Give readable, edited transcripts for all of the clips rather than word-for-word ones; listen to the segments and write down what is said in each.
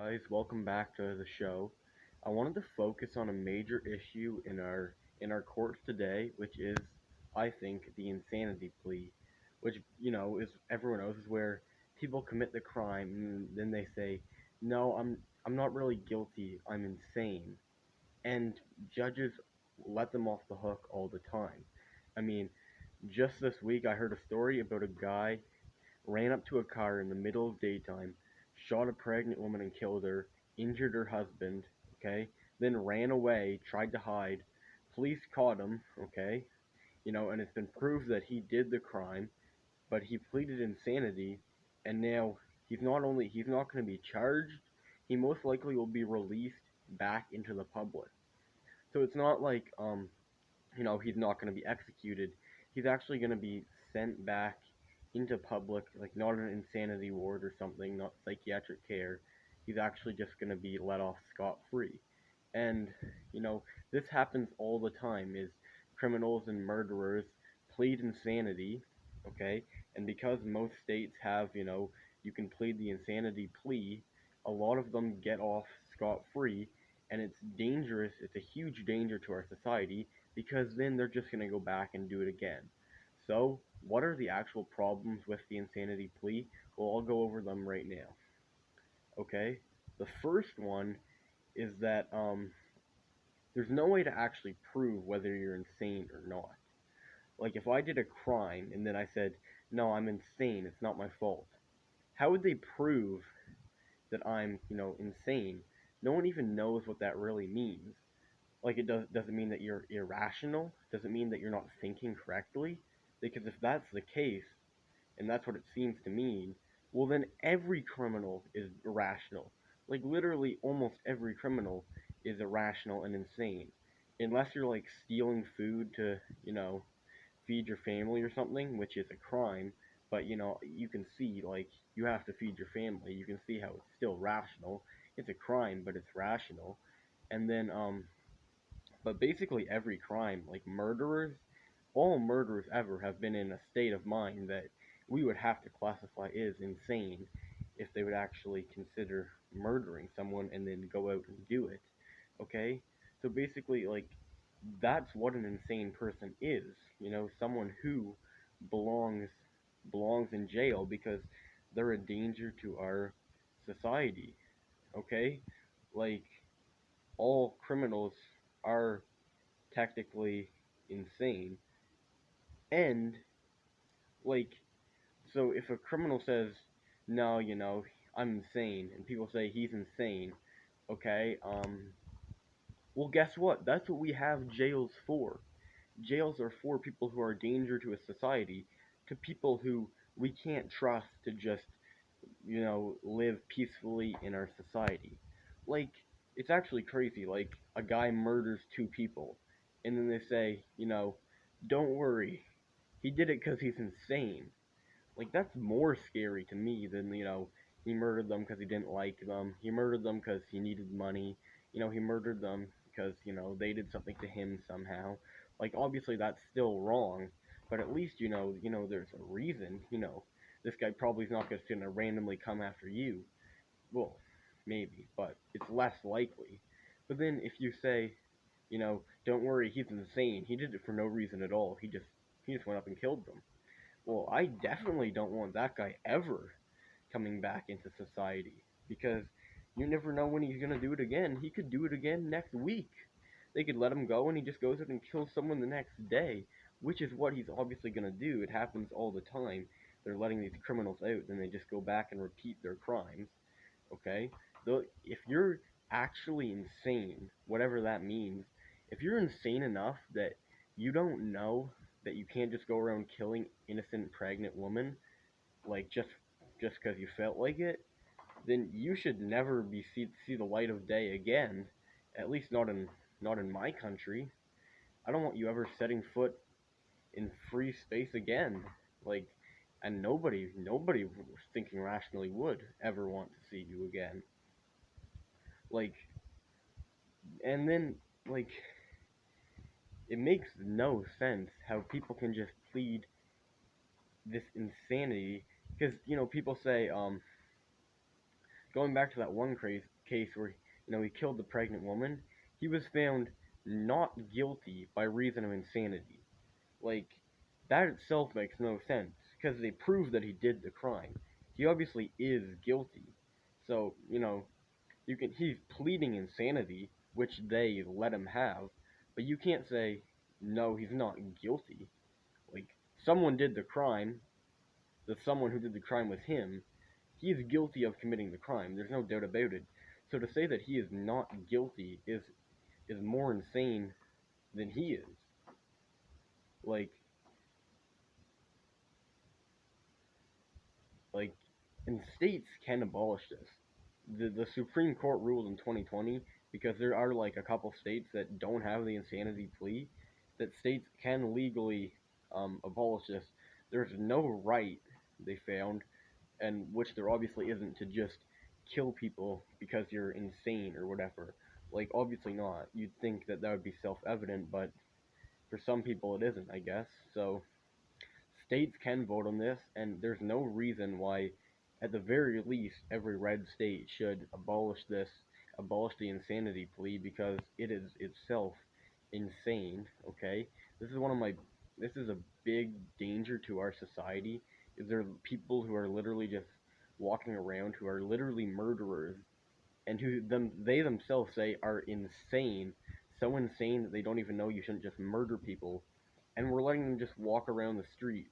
guys? Welcome back to the show. I wanted to focus on a major issue in our courts today, which is, I think, the insanity plea, which is everyone knows is where people commit the crime and then they say, "No, I'm not really guilty. I'm insane," and judges let them off the hook all the time. I mean, just this week I heard a story about a guy ran up to a car in the middle of daytime, shot a pregnant woman and killed her, injured her husband, okay, then ran away, tried to hide. Police caught him, okay, and it's been proved that he did the crime, but he pleaded insanity, and now he's not going to be charged, he most likely will be released back into the public. So it's not like he's not going to be executed. He's actually going to be sent back into public, like not an insanity ward or something, not psychiatric care. He's actually just going to be let off scot free. And, you know, this happens all the time is criminals and murderers plead insanity, okay? And because most states have, you can plead the insanity plea, a lot of them get off scot free, and it's dangerous. It's a huge danger to our society because then they're just going to go back and do it again. So, what are the actual problems with the insanity plea? Well, I'll go over them right now. Okay? The first one is that there's no way to actually prove whether you're insane or not. Like, if I did a crime and then I said, no, I'm insane, it's not my fault, how would they prove that I'm, insane? No one even knows what that really means. Like, does it mean that you're irrational? Does it mean that you're not thinking correctly? Because if that's the case, and that's what it seems to mean, well then every criminal is irrational. Like literally almost every criminal is irrational and insane. Unless you're like stealing food to, feed your family or something, which is a crime, but you can see like you have to feed your family. You can see how it's still rational. It's a crime, but it's rational. And then but basically every crime, like murderers, all murderers ever have been in a state of mind that we would have to classify as insane if they would actually consider murdering someone and then go out and do it. Okay? So basically, like, that's what an insane person is. Someone who belongs belongs in jail because they're a danger to our society. Okay? Like, all criminals are technically insane. And, like, so if a criminal says, no, I'm insane, and people say he's insane, okay, well, guess what? That's what we have jails for. Jails are for people who are a danger to a society, to people who we can't trust to just, live peacefully in our society. Like, it's actually crazy. Like, a guy murders two people, and then they say, don't worry, he did it because he's insane. Like, that's more scary to me than, he murdered them because he didn't like them. He murdered them because he needed money. He murdered them because, they did something to him somehow. Like, obviously that's still wrong, but at least, there's a reason, this guy probably is not just gonna randomly come after you. Well, maybe, but it's less likely. But then if you say, don't worry, he's insane. He did it for no reason at all. He just went up and killed them. Well, I definitely don't want that guy ever coming back into society because you never know when he's gonna do it again. He could do it again next week. They could let him go and he just goes out and kills someone the next day, which is what he's obviously gonna do. It happens all the time. They're letting these criminals out, then they just go back and repeat their crimes. Okay? Though if you're actually insane, whatever that means, if you're insane enough that you don't know that you can't just go around killing innocent pregnant women like just because you felt like it, then you should never see the light of day again. At least not in my country. I don't want you ever setting foot in free space again. Like, and nobody thinking rationally would ever want to see you again. Like, and then like it makes no sense how people can just plead this insanity because people say going back to that one case where he killed the pregnant woman, he was found not guilty by reason of insanity. Like, that itself makes no sense because they prove that he did the crime. He obviously is guilty. So, he's pleading insanity, which they let him have, but you can't say no, he's not guilty. Like, someone did the crime, the someone who did the crime was him. He is guilty of committing the crime. There's no doubt about it. So to say that he is not guilty is more insane than he is. Like like and states can abolish this. The Supreme Court ruled in 2020 because there are like a couple states that don't have the insanity plea that states can legally abolish this. There's no right they found, and which there obviously isn't, to just kill people because you're insane or whatever. Like, obviously not. You'd think that that would be self-evident, but for some people it isn't, I guess. So states can vote on this, and there's no reason why, at the very least, every red state should abolish the insanity plea, because it is itself insane. Okay, this is one of my, this is a big danger to our society. Is there people who are literally just walking around who are literally murderers, and they themselves say are insane, so insane that they don't even know you shouldn't just murder people, and we're letting them just walk around the street.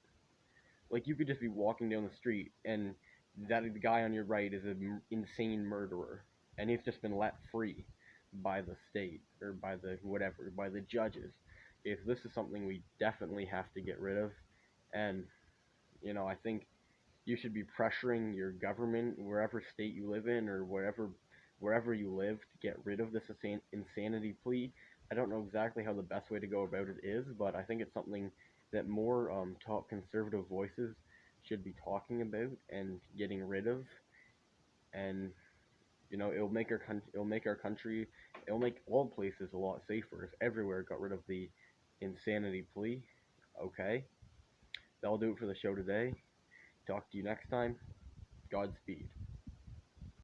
Like, you could just be walking down the street, and that the guy on your right is an insane murderer, and he's just been let free by the state, or by the whatever, by the judges. If this is something we definitely have to get rid of, and I think you should be pressuring your government, wherever state you live in, or wherever you live, to get rid of this insanity plea. I don't know exactly how the best way to go about it is, but I think it's something that more top conservative voices should be talking about and getting rid of. And it'll make all places a lot safer if everywhere got rid of the insanity plea. Okay, that'll do it for the show today. Talk to you next time. Godspeed.